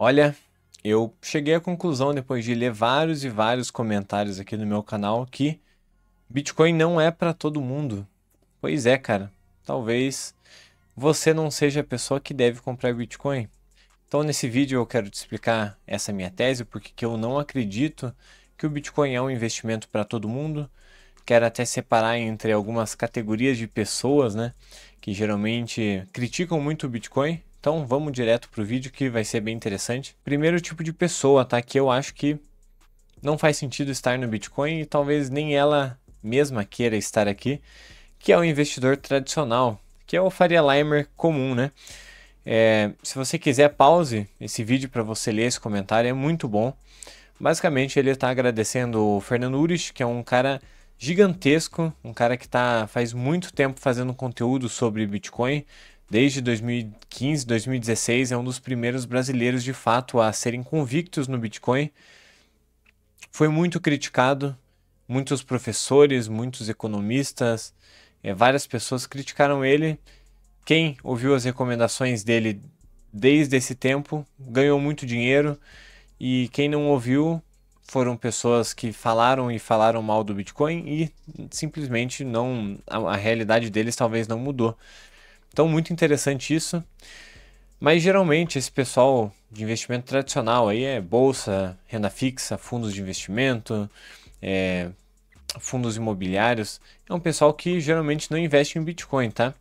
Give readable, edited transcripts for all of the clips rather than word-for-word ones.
Olha, eu cheguei à conclusão depois de ler vários e vários comentários aqui no meu canal que Bitcoin não é para todo mundo. Pois é, cara. Talvez você não seja a pessoa que deve comprar Bitcoin. Então, nesse vídeo eu quero te explicar essa minha tese, porque que eu não acredito que o Bitcoin é um investimento para todo mundo. Quero até separar entre algumas categorias de pessoas, né, que geralmente criticam muito o Bitcoin. Então, vamos direto para o vídeo que vai ser bem interessante. Primeiro tipo de pessoa, tá, que eu acho que não faz sentido estar no Bitcoin e talvez nem ela mesma queira estar aqui, que é o investidor tradicional, que é o Faria Limer comum, né? Se você quiser, pause esse vídeo para você ler esse comentário, é muito bom. Basicamente, ele está agradecendo o Fernando Urich, que é um cara gigantesco, um cara que faz muito tempo fazendo conteúdo sobre Bitcoin. Desde 2015, 2016, é um dos primeiros brasileiros de fato a serem convictos no Bitcoin. Foi muito criticado, muitos professores, muitos economistas, várias pessoas criticaram ele. Quem ouviu as recomendações dele desde esse tempo ganhou muito dinheiro, e quem não ouviu foram pessoas que falaram e falaram mal do Bitcoin e simplesmente não, a realidade deles talvez não mudou. Então, muito interessante isso. Mas geralmente esse pessoal de investimento tradicional aí é bolsa, renda fixa, fundos de investimento, é, fundos imobiliários. É um pessoal que geralmente não investe em Bitcoin, tá?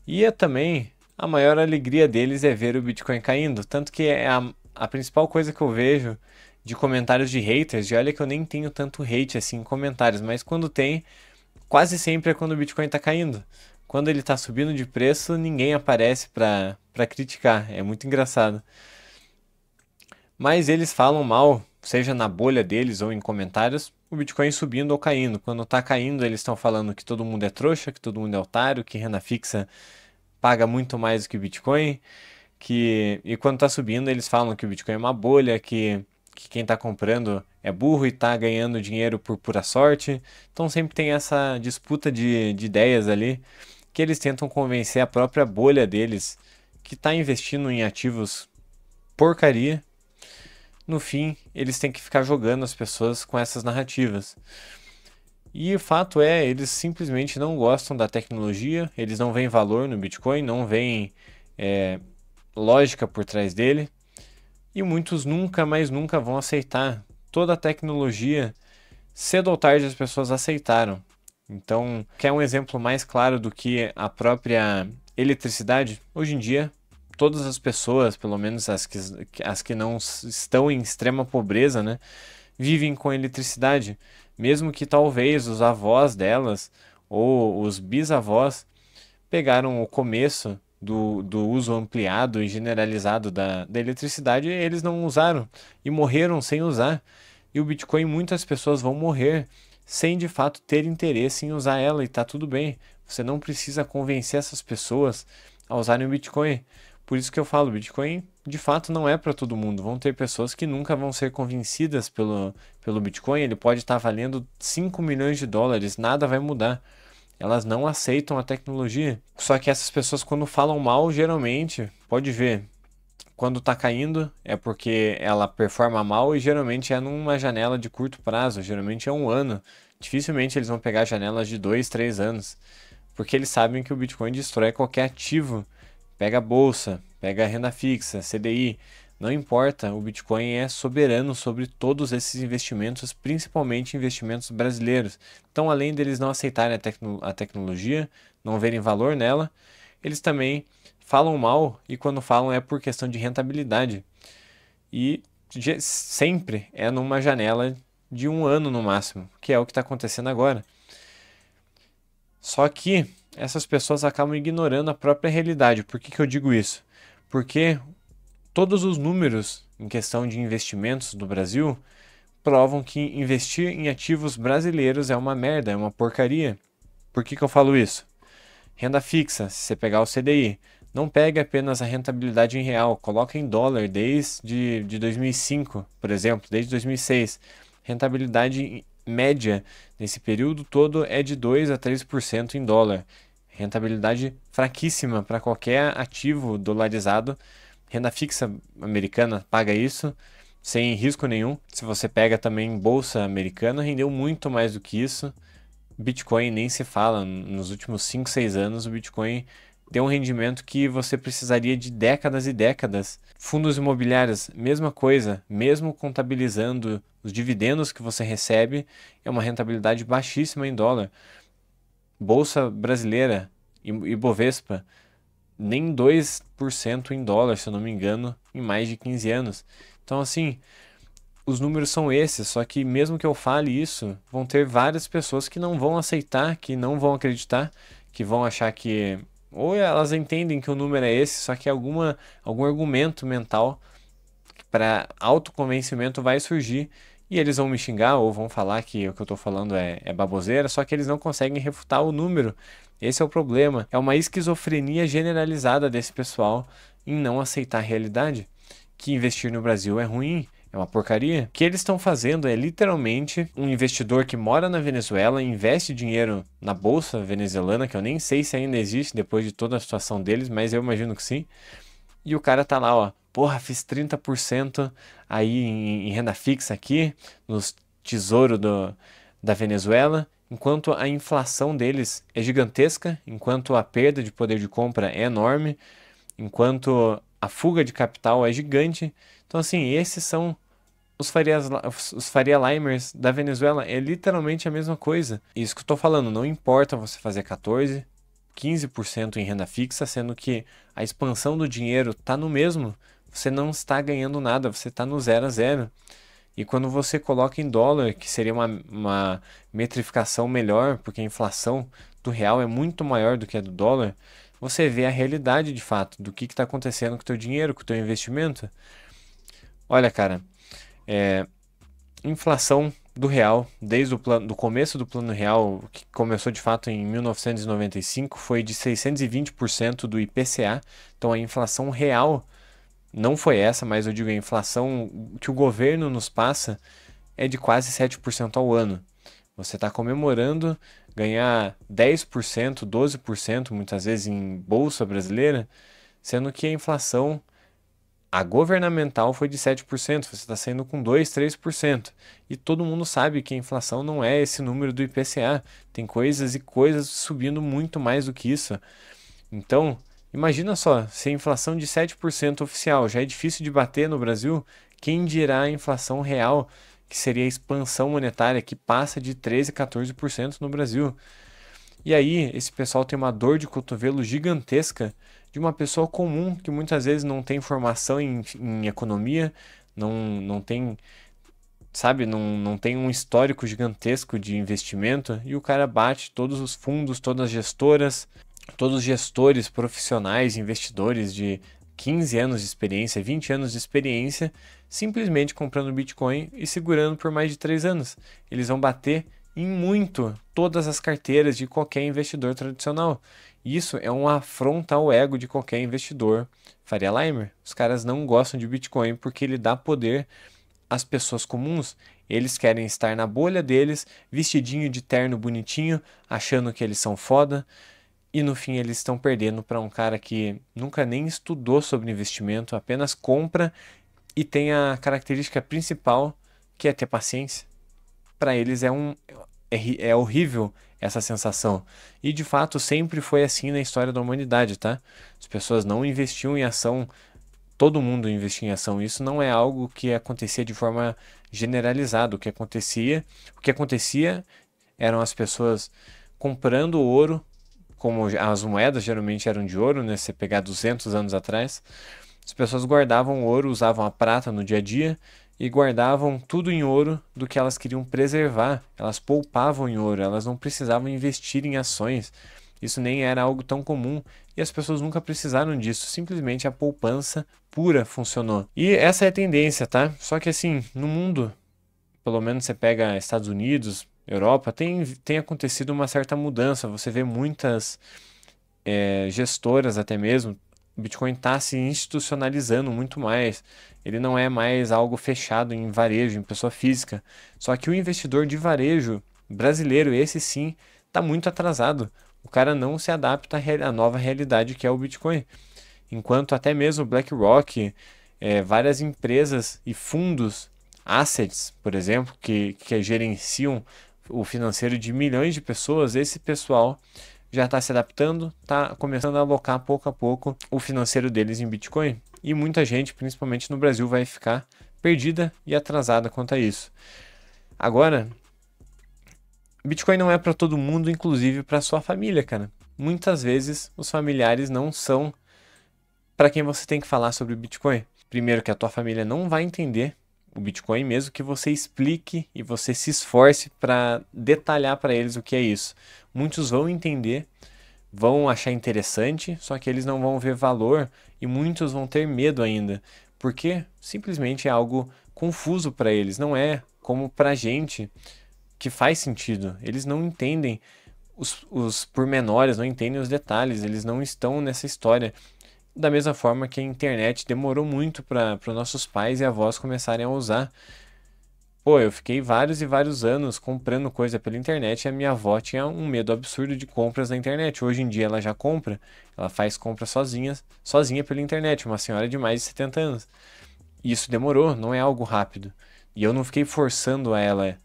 E também a maior alegria deles é ver o Bitcoin caindo. Tanto que é a principal coisa que eu vejo de comentários de haters. E olha que eu nem tenho tanto hate assim em comentários, mas quando tem, quase sempre é quando o Bitcoin está caindo. Quando ele está subindo de preço, ninguém aparece para criticar. É muito engraçado. Mas eles falam mal, seja na bolha deles ou em comentários, o Bitcoin subindo ou caindo. Quando está caindo, eles estão falando que todo mundo é trouxa, que todo mundo é otário, que renda fixa paga muito mais do que o Bitcoin, e quando está subindo, eles falam que o Bitcoin é uma bolha, que quem está comprando é burro e está ganhando dinheiro por pura sorte. Então sempre tem essa disputa de ideias ali, que eles tentam convencer a própria bolha deles que está investindo em ativos porcaria. No fim, eles têm que ficar jogando as pessoas com essas narrativas. E o fato é, eles simplesmente não gostam da tecnologia, eles não veem valor no Bitcoin, não veem lógica por trás dele, e muitos nunca, mais nunca vão aceitar toda a tecnologia. Cedo ou tarde as pessoas aceitaram. Então, quer um exemplo mais claro do que a própria eletricidade? Hoje em dia, todas as pessoas, pelo menos as que não estão em extrema pobreza, né, vivem com eletricidade, mesmo que talvez os avós delas ou os bisavós pegaram o começo do uso ampliado e generalizado da eletricidade, e eles não usaram e morreram sem usar. E o Bitcoin, muitas pessoas vão morrer sem de fato ter interesse em usar ela, e tá tudo bem. Você não precisa convencer essas pessoas a usarem o Bitcoin. Por isso que eu falo, Bitcoin de fato não é para todo mundo. Vão ter pessoas que nunca vão ser convencidas pelo Bitcoin. Ele pode estar valendo 5 milhões de dólares, nada vai mudar. Elas não aceitam a tecnologia. Só que essas pessoas, quando falam mal, geralmente, pode ver, quando tá caindo é porque ela performa mal, e geralmente é numa janela de curto prazo, geralmente é um ano. Dificilmente eles vão pegar janelas de 2, 3 anos, porque eles sabem que o Bitcoin destrói qualquer ativo. Pega a bolsa, pega a renda fixa, CDI, não importa, o Bitcoin é soberano sobre todos esses investimentos, principalmente investimentos brasileiros. Então, além deles não aceitarem a tecnologia, não verem valor nela, eles também falam mal, e quando falam é por questão de rentabilidade. E sempre é numa janela de um ano no máximo, que é o que está acontecendo agora. Só que essas pessoas acabam ignorando a própria realidade. Por que que eu digo isso? Porque todos os números em questão de investimentos do Brasil provam que investir em ativos brasileiros é uma merda, é uma porcaria. Por que que eu falo isso? Renda fixa, se você pegar o CDI, não pegue apenas a rentabilidade em real, coloca em dólar desde de 2005, por exemplo, desde 2006. Rentabilidade média nesse período todo é de 2 a 3% em dólar. Rentabilidade fraquíssima para qualquer ativo dolarizado. Renda fixa americana paga isso sem risco nenhum. Se você pega também bolsa americana, rendeu muito mais do que isso. Bitcoin nem se fala. Nos últimos 5, 6 anos, o Bitcoin deu um rendimento que você precisaria de décadas e décadas. Fundos imobiliários, mesma coisa. Mesmo contabilizando os dividendos que você recebe, é uma rentabilidade baixíssima em dólar. Bolsa brasileira, Ibovespa, nem 2% em dólar, se eu não me engano, em mais de 15 anos. Então, assim, os números são esses, só que mesmo que eu fale isso, vão ter várias pessoas que não vão aceitar, que não vão acreditar, que vão achar que... Ou elas entendem que o número é esse, só que algum argumento mental para autoconvencimento vai surgir e eles vão me xingar ou vão falar que o que eu estou falando é baboseira, só que eles não conseguem refutar o número. Esse é o problema. É uma esquizofrenia generalizada desse pessoal em não aceitar a realidade, que investir no Brasil é ruim, é uma porcaria. O que eles estão fazendo é literalmente um investidor que mora na Venezuela, investe dinheiro na bolsa venezuelana, que eu nem sei se ainda existe depois de toda a situação deles, mas eu imagino que sim. E o cara tá lá, ó, porra, fiz 30% aí em renda fixa aqui, nos tesouros da Venezuela, enquanto a inflação deles é gigantesca, enquanto a perda de poder de compra é enorme, enquanto a fuga de capital é gigante. Então, assim, esses são os Faria Limers da Venezuela. É literalmente a mesma coisa. Isso que eu tô falando, não importa você fazer 14, 15% em renda fixa, sendo que a expansão do dinheiro está no mesmo, você não está ganhando nada, você está no 0 a 0. E quando você coloca em dólar, que seria uma metrificação melhor, porque a inflação do real é muito maior do que a do dólar, você vê a realidade de fato do que está acontecendo com o teu dinheiro, com o teu investimento. Olha, cara, inflação do real, desde do começo do plano real, que começou de fato em 1995, foi de 620% do IPCA. Então a inflação real não foi essa, mas eu digo a inflação que o governo nos passa é de quase 7% ao ano. Você está comemorando ganhar 10%, 12% muitas vezes em bolsa brasileira, sendo que a inflação a governamental foi de 7%, você está saindo com 2, 3%. E todo mundo sabe que a inflação não é esse número do IPCA. Tem coisas e coisas subindo muito mais do que isso. Então, imagina só, se a inflação de 7% oficial já é difícil de bater no Brasil, quem dirá a inflação real, que seria a expansão monetária, que passa de 13, 14% no Brasil. E aí, esse pessoal tem uma dor de cotovelo gigantesca de uma pessoa comum que muitas vezes não tem formação em economia, não tem, sabe, não tem um histórico gigantesco de investimento e o cara bate todos os fundos, todas as gestoras, todos os gestores profissionais, investidores de 15 anos de experiência, 20 anos de experiência, simplesmente comprando Bitcoin e segurando por mais de 3 anos. Eles vão bater em muito todas as carteiras de qualquer investidor tradicional. Isso é uma afronta ao ego de qualquer investidor Faria Limer. Os caras não gostam de Bitcoin porque ele dá poder às pessoas comuns. Eles querem estar na bolha deles, vestidinho de terno bonitinho, achando que eles são foda. E no fim eles estão perdendo para um cara que nunca nem estudou sobre investimento, apenas compra e tem a característica principal que é ter paciência. Para eles é horrível essa sensação. E de fato sempre foi assim na história da humanidade, tá? As pessoas não investiam em ação, todo mundo investia em ação. Isso não é algo que acontecia de forma generalizada. O que acontecia eram as pessoas comprando ouro, como as moedas geralmente eram de ouro, né? Se você pegar 200 anos atrás, as pessoas guardavam ouro, usavam a prata no dia a dia e guardavam tudo em ouro do que elas queriam preservar. Elas poupavam em ouro, elas não precisavam investir em ações. Isso nem era algo tão comum e as pessoas nunca precisaram disso. Simplesmente a poupança pura funcionou. E essa é a tendência, tá? Só que assim, no mundo, pelo menos você pega Estados Unidos, Europa, tem acontecido uma certa mudança. Você vê muitas gestoras até mesmo. O Bitcoin está se institucionalizando muito mais. Ele não é mais algo fechado em varejo, em pessoa física. Só que o investidor de varejo brasileiro, esse sim, está muito atrasado. O cara não se adapta à nova realidade que é o Bitcoin. enquanto até mesmo BlackRock, várias empresas e fundos, assets, por exemplo, que gerenciam o financeiro de milhões de pessoas, esse pessoal já está se adaptando, está começando a alocar pouco a pouco o financeiro deles em Bitcoin. E muita gente, principalmente no Brasil, vai ficar perdida e atrasada quanto a isso. Agora, Bitcoin não é para todo mundo, inclusive para sua família, cara. Muitas vezes os familiares não são para quem você tem que falar sobre Bitcoin. Primeiro que a tua família não vai entender o Bitcoin, mesmo que você explique e você se esforce para detalhar para eles o que é isso. Muitos vão entender, vão achar interessante, só que eles não vão ver valor e muitos vão ter medo ainda, porque simplesmente é algo confuso para eles, não é como para gente que faz sentido. Eles não entendem os pormenores, não entendem os detalhes, eles não estão nessa história. Da mesma forma que a internet demorou muito para os nossos pais e avós começarem a usar. Pô, eu fiquei vários e vários anos comprando coisa pela internet e a minha avó tinha um medo absurdo de compras na internet. Hoje em dia ela já compra, ela faz compras sozinha pela internet, uma senhora de mais de 70 anos. E isso demorou, não é algo rápido. E eu não fiquei forçando a ela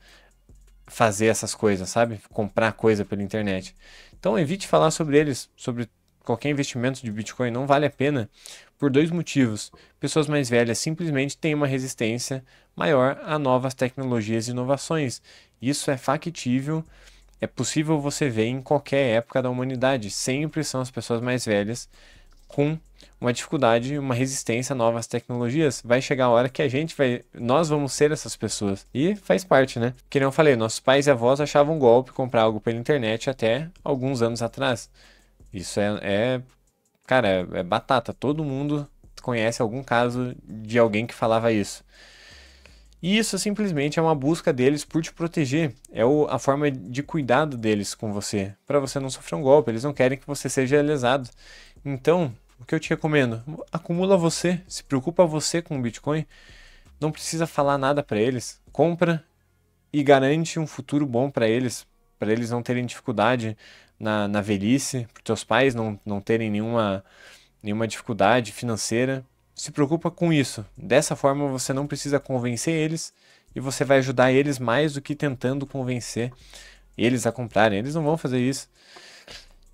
fazer essas coisas, sabe? Comprar coisa pela internet. Então evite falar sobre eles, sobre qualquer investimento de Bitcoin, não vale a pena por dois motivos. Pessoas mais velhas simplesmente têm uma resistência maior a novas tecnologias e inovações. Isso é factível, é possível você ver em qualquer época da humanidade. Sempre são as pessoas mais velhas com uma dificuldade, uma resistência a novas tecnologias. Vai chegar a hora que nós vamos ser essas pessoas. E faz parte, né? Que nem eu falei, nossos pais e avós achavam um golpe comprar algo pela internet até alguns anos atrás. Isso cara, é batata. Todo mundo conhece algum caso de alguém que falava isso. E isso simplesmente é uma busca deles por te proteger. É a forma de cuidado deles com você, para você não sofrer um golpe. Eles não querem que você seja lesado. Então, o que eu te recomendo? Acumula você, se preocupa você com o Bitcoin. Não precisa falar nada para eles. Compra e garante um futuro bom para eles não terem dificuldade na velhice, para teus pais não terem nenhuma dificuldade financeira. Se preocupa com isso. Dessa forma você não precisa convencer eles e você vai ajudar eles mais do que tentando convencer eles a comprarem. Eles não vão fazer isso.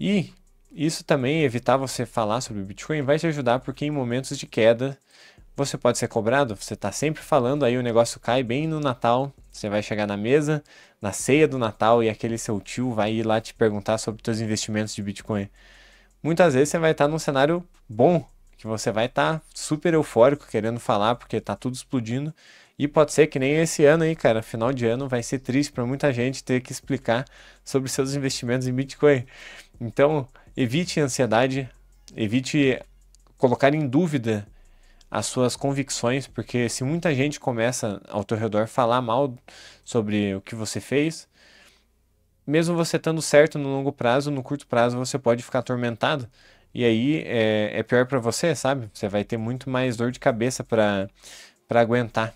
E isso também, evitar você falar sobre o Bitcoin, vai te ajudar porque em momentos de queda você pode ser cobrado. Você está sempre falando, aí o negócio cai bem no Natal. Você vai chegar na mesa, na ceia do Natal e aquele seu tio vai ir lá te perguntar sobre os teus investimentos de Bitcoin. Muitas vezes você vai estar num cenário bom, que você vai estar super eufórico querendo falar porque tá tudo explodindo. E pode ser que nem esse ano aí, cara, final de ano vai ser triste para muita gente ter que explicar sobre seus investimentos em Bitcoin. Então, evite a ansiedade, evite colocar em dúvida as suas convicções, porque se muita gente começa ao teu redor falar mal sobre o que você fez, mesmo você estando certo no longo prazo, no curto prazo você pode ficar atormentado. E aí é pior para você, sabe? Você vai ter muito mais dor de cabeça para aguentar.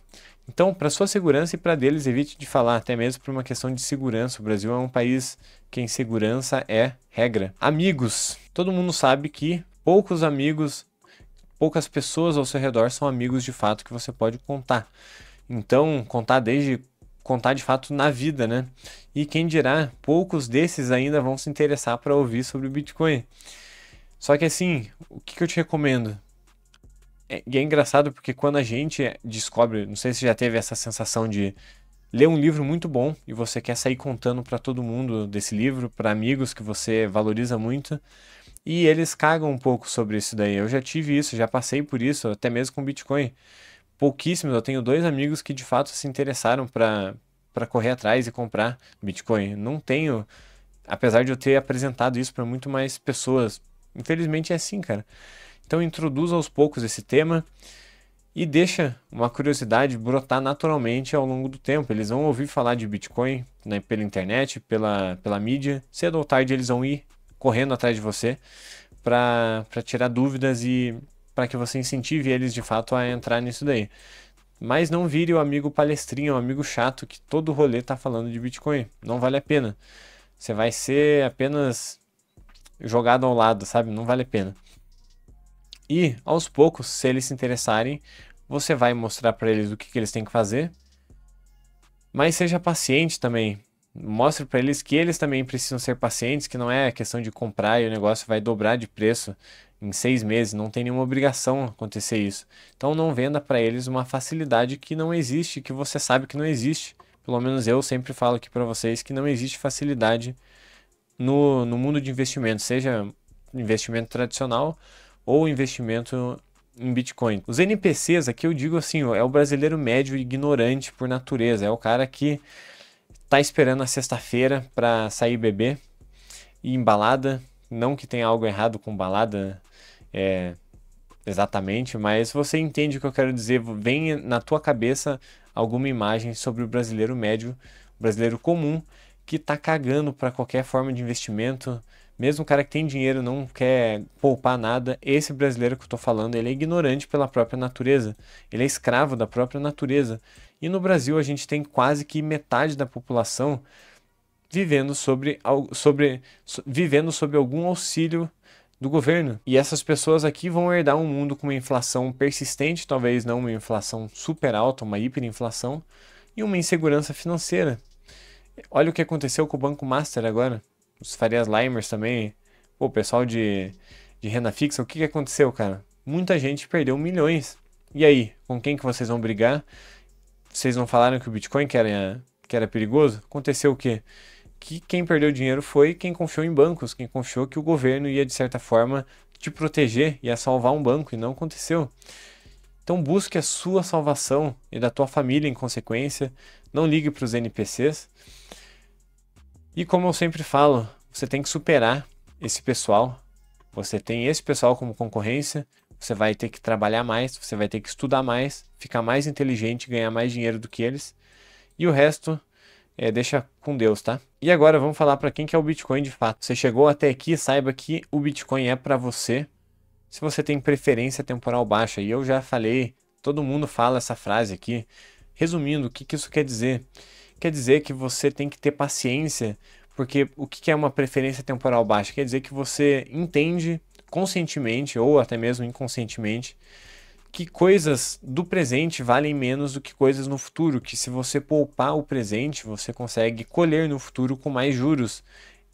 Então, para sua segurança e para deles, evite de falar, até mesmo por uma questão de segurança. O Brasil é um país que em segurança é regra. Amigos. Todo mundo sabe que poucos amigos, poucas pessoas ao seu redor são amigos de fato que você pode contar. Então, contar de fato na vida, né? E quem dirá, poucos desses ainda vão se interessar para ouvir sobre o Bitcoin. Só que assim, o que eu te recomendo? E é engraçado porque quando a gente descobre, não sei se já teve essa sensação de ler um livro muito bom e você quer sair contando para todo mundo desse livro, para amigos que você valoriza muito, e eles cagam um pouco sobre isso daí. Eu já tive isso, já passei por isso, até mesmo com Bitcoin. Pouquíssimos, eu tenho 2 amigos que de fato se interessaram para correr atrás e comprar Bitcoin. Não tenho, apesar de eu ter apresentado isso para muito mais pessoas. Infelizmente é assim, cara. Então introduza aos poucos esse tema e deixa uma curiosidade brotar naturalmente ao longo do tempo. Eles vão ouvir falar de Bitcoin, né, pela internet, pela mídia. Cedo ou tarde eles vão ir correndo atrás de você para tirar dúvidas e para que você incentive eles de fato a entrar nisso daí. Mas não vire o amigo palestrinho, o amigo chato que todo rolê tá falando de Bitcoin. Não vale a pena. Você vai ser apenas jogado ao lado, sabe? Não vale a pena. E aos poucos, se eles se interessarem, você vai mostrar para eles o que eles têm que fazer. Mas seja paciente também. Mostre para eles que eles também precisam ser pacientes, que não é questão de comprar e o negócio vai dobrar de preço em 6 meses. Não tem nenhuma obrigação acontecer isso. Então não venda para eles uma facilidade que não existe, que você sabe que não existe. Pelo menos eu sempre falo aqui para vocês que não existe facilidade no mundo de investimento, seja investimento tradicional ou investimento em Bitcoin. Os NPCs aqui eu digo assim, ó, é o brasileiro médio ignorante por natureza, é o cara que tá esperando a sexta-feira para sair beber e em balada, não que tenha algo errado com balada, exatamente, mas você entende o que eu quero dizer, vem na tua cabeça alguma imagem sobre o brasileiro médio, o brasileiro comum, que tá cagando para qualquer forma de investimento, mesmo o cara que tem dinheiro não quer poupar nada, esse brasileiro que eu tô falando, ele é ignorante pela própria natureza, ele é escravo da própria natureza. E no Brasil a gente tem quase que metade da população vivendo vivendo sob algum auxílio do governo. E essas pessoas aqui vão herdar um mundo com uma inflação persistente, talvez não uma inflação super alta, uma hiperinflação, e uma insegurança financeira. Olha o que aconteceu com o Banco Master agora. Os Farias Limers também. Pô, o pessoal de renda fixa, o que aconteceu, cara? Muita gente perdeu milhões. E aí, com quem que vocês vão brigar? Vocês não falaram que o Bitcoin que era perigoso? Aconteceu o quê? Que quem perdeu dinheiro foi quem confiou em bancos, quem confiou que o governo ia, de certa forma, te proteger, ia salvar um banco, e não aconteceu. Então busque a sua salvação e da tua família em consequência. Não ligue para os NPCs. E como eu sempre falo, você tem que superar esse pessoal. Você tem esse pessoal como concorrência. Você vai ter que trabalhar mais, você vai ter que estudar mais, ficar mais inteligente, ganhar mais dinheiro do que eles. E o resto deixa com Deus, tá? E agora vamos falar para quem que é o Bitcoin de fato. Você chegou até aqui, saiba que o Bitcoin é para você se você tem preferência temporal baixa. E eu já falei, todo mundo fala essa frase aqui. Resumindo, o que que isso quer dizer? Quer dizer que você tem que ter paciência, porque o que que é uma preferência temporal baixa? Quer dizer que você entende conscientemente ou até mesmo inconscientemente que coisas do presente valem menos do que coisas no futuro, que se você poupar o presente, você consegue colher no futuro com mais juros.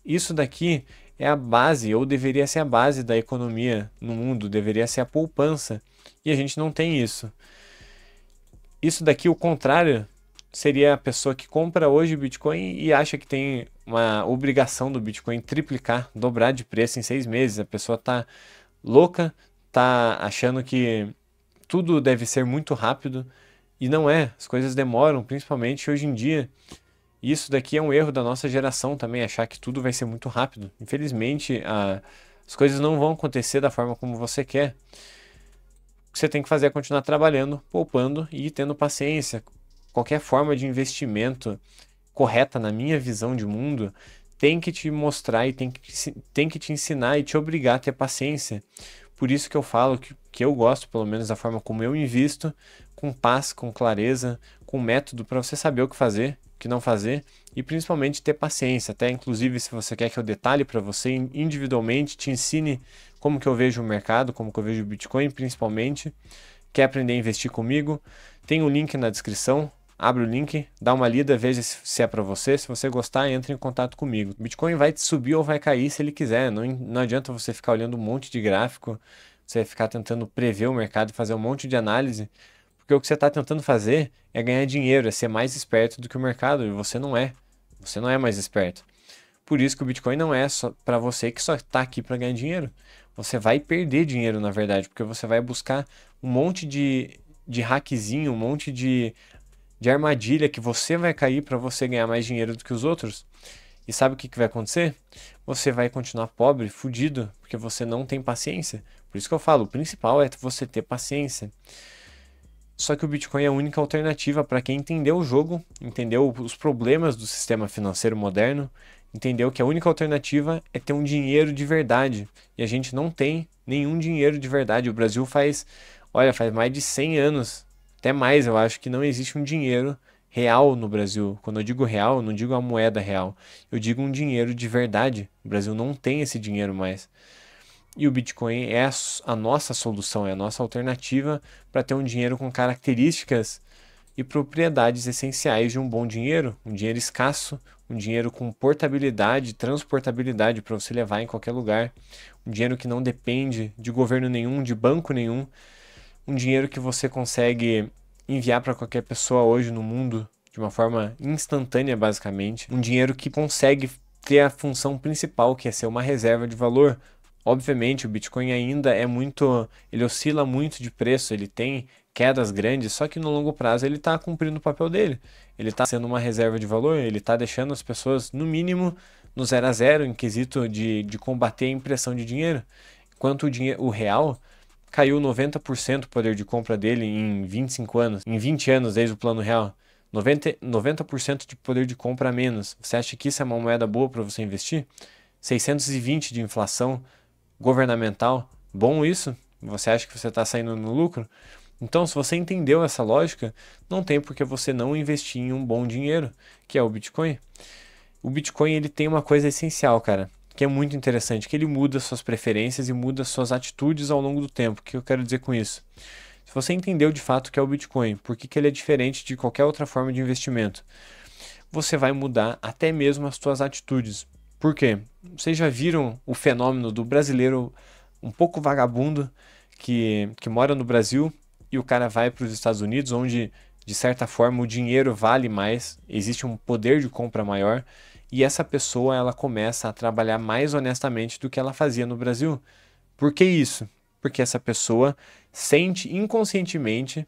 Isso daqui é a base, ou deveria ser a base da economia no mundo, deveria ser a poupança. E a gente não tem isso. Isso daqui, o contrário, seria a pessoa que compra hoje Bitcoin e acha que tem uma obrigação do Bitcoin triplicar, dobrar de preço em 6 meses. A pessoa tá louca, tá achando que tudo deve ser muito rápido e não é. As coisas demoram, principalmente hoje em dia. E isso daqui é um erro da nossa geração também, achar que tudo vai ser muito rápido. Infelizmente, as coisas não vão acontecer da forma como você quer. O que você tem que fazer é continuar trabalhando, poupando e tendo paciência. Qualquer forma de investimento correta, na minha visão de mundo, tem que te mostrar e tem que te ensinar e te obrigar a ter paciência. Por isso que eu falo que eu gosto, pelo menos da forma como eu invisto, com paz, com clareza, com método para você saber o que fazer, o que não fazer e principalmente ter paciência. Até inclusive se você quer que eu detalhe para você individualmente, te ensine como que eu vejo o mercado, como que eu vejo o Bitcoin principalmente, quer aprender a investir comigo, tem o link na descrição. Abre o link, dá uma lida, veja se é para você. Se você gostar, entre em contato comigo. O Bitcoin vai subir ou vai cair se ele quiser. Não adianta você ficar olhando um monte de gráfico, você ficar tentando prever o mercado, fazer um monte de análise, porque o que você está tentando fazer é ganhar dinheiro, é ser mais esperto do que o mercado, e você não é. Você não é mais esperto. Por isso que o Bitcoin não é só para você que só está aqui para ganhar dinheiro. Você vai perder dinheiro, na verdade, porque você vai buscar um monte de hackzinho, um monte de armadilha que você vai cair para você ganhar mais dinheiro do que os outros. E sabe o que vai acontecer? Você vai continuar pobre, fudido, porque você não tem paciência. Por isso que eu falo, o principal é você ter paciência. Só que o Bitcoin é a única alternativa para quem entendeu o jogo, entendeu os problemas do sistema financeiro moderno, entendeu que a única alternativa é ter um dinheiro de verdade. E a gente não tem nenhum dinheiro de verdade. O Brasil olha, faz mais de 100 anos, até mais, eu acho que não existe um dinheiro real no Brasil. Quando eu digo real, eu não digo a moeda real, eu digo um dinheiro de verdade. O Brasil não tem esse dinheiro mais. E o Bitcoin é a nossa solução, é a nossa alternativa para ter um dinheiro com características e propriedades essenciais de um bom dinheiro, um dinheiro escasso, um dinheiro com portabilidade, transportabilidade para você levar em qualquer lugar, um dinheiro que não depende de governo nenhum, de banco nenhum, um dinheiro que você consegue enviar para qualquer pessoa hoje no mundo de uma forma instantânea, basicamente, um dinheiro que consegue ter a função principal, que é ser uma reserva de valor. Obviamente, o Bitcoin ainda é muito, ele oscila muito de preço, ele tem quedas grandes, só que no longo prazo ele está cumprindo o papel dele. Ele está sendo uma reserva de valor, ele está deixando as pessoas, no mínimo, no 0 a 0 em quesito de combater a impressão de dinheiro. Enquanto o real caiu 90% o poder de compra dele em 25 anos, em 20 anos desde o plano real. 90% de poder de compra a menos. Você acha que isso é uma moeda boa para você investir? 620 de inflação governamental, bom isso? Você acha que você está saindo no lucro? Então, se você entendeu essa lógica, não tem por que você não investir em um bom dinheiro, que é o Bitcoin. O Bitcoin ele tem uma coisa essencial, cara, que é muito interessante, que ele muda suas preferências e muda suas atitudes ao longo do tempo. O que eu quero dizer com isso? Se você entendeu de fato o que é o Bitcoin, por que ele é diferente de qualquer outra forma de investimento, você vai mudar até mesmo as suas atitudes. Por quê? Vocês já viram o fenômeno do brasileiro um pouco vagabundo que mora no Brasil e o cara vai para os Estados Unidos, onde de certa forma o dinheiro vale mais, existe um poder de compra maior, e essa pessoa ela começa a trabalhar mais honestamente do que ela fazia no Brasil. Por que isso? Porque essa pessoa sente inconscientemente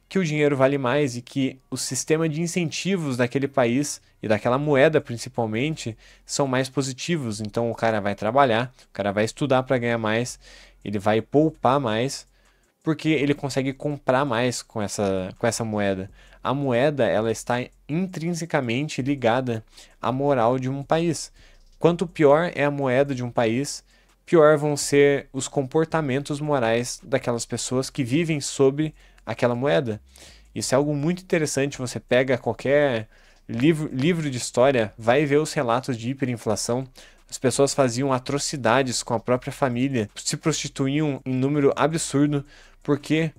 que o dinheiro vale mais e que o sistema de incentivos daquele país e daquela moeda principalmente são mais positivos. Então o cara vai trabalhar, o cara vai estudar para ganhar mais, ele vai poupar mais, porque ele consegue comprar mais com essa moeda. A moeda ela está intrinsecamente ligada à moral de um país. Quanto pior é a moeda de um país, pior vão ser os comportamentos morais daquelas pessoas que vivem sob aquela moeda. Isso é algo muito interessante. Você pega qualquer livro de história, vai ver os relatos de hiperinflação. As pessoas faziam atrocidades com a própria família, se prostituíam em número absurdo, porque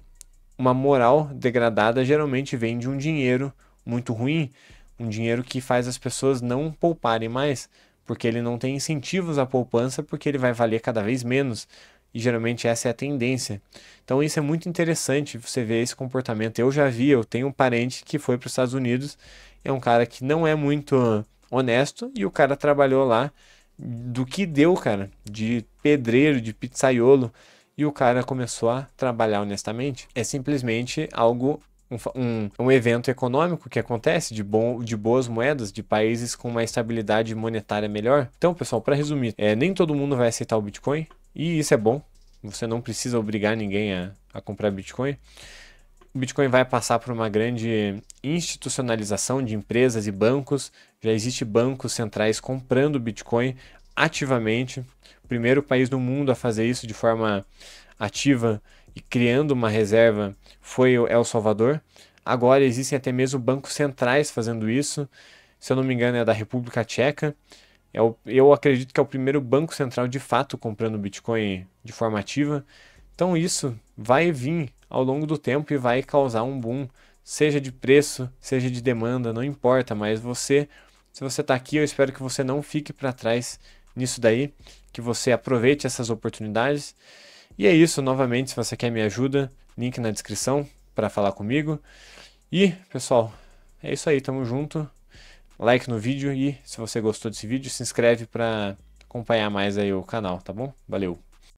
uma moral degradada geralmente vem de um dinheiro muito ruim, um dinheiro que faz as pessoas não pouparem mais, porque ele não tem incentivos à poupança, porque ele vai valer cada vez menos. E geralmente essa é a tendência. Então isso é muito interessante, você ver esse comportamento. Eu tenho um parente que foi para os Estados Unidos, é um cara que não é muito honesto, e o cara trabalhou lá do que deu, cara, de pedreiro, de pizzaiolo, e o cara começou a trabalhar honestamente. É simplesmente algo, um evento econômico que acontece de boas moedas, de países com uma estabilidade monetária melhor. Então, pessoal, para resumir, nem todo mundo vai aceitar o Bitcoin, e isso é bom. Você não precisa obrigar ninguém a comprar Bitcoin. O Bitcoin vai passar por uma grande institucionalização de empresas e bancos. Já existe bancos centrais comprando Bitcoin ativamente. O primeiro país do mundo a fazer isso de forma ativa e criando uma reserva foi o El Salvador. Agora existem até mesmo bancos centrais fazendo isso. Se eu não me engano, é da República Tcheca. Eu acredito que é o primeiro banco central de fato comprando Bitcoin de forma ativa. Então isso vai vir ao longo do tempo e vai causar um boom, seja de preço, seja de demanda, não importa, mas se você está aqui, eu espero que você não fique para trás nisso daí, que você aproveite essas oportunidades. E é isso, novamente, se você quer me ajuda, link na descrição para falar comigo. E, pessoal, é isso aí, tamo junto. Like no vídeo e se você gostou desse vídeo, se inscreve para acompanhar mais aí o canal, tá bom? Valeu!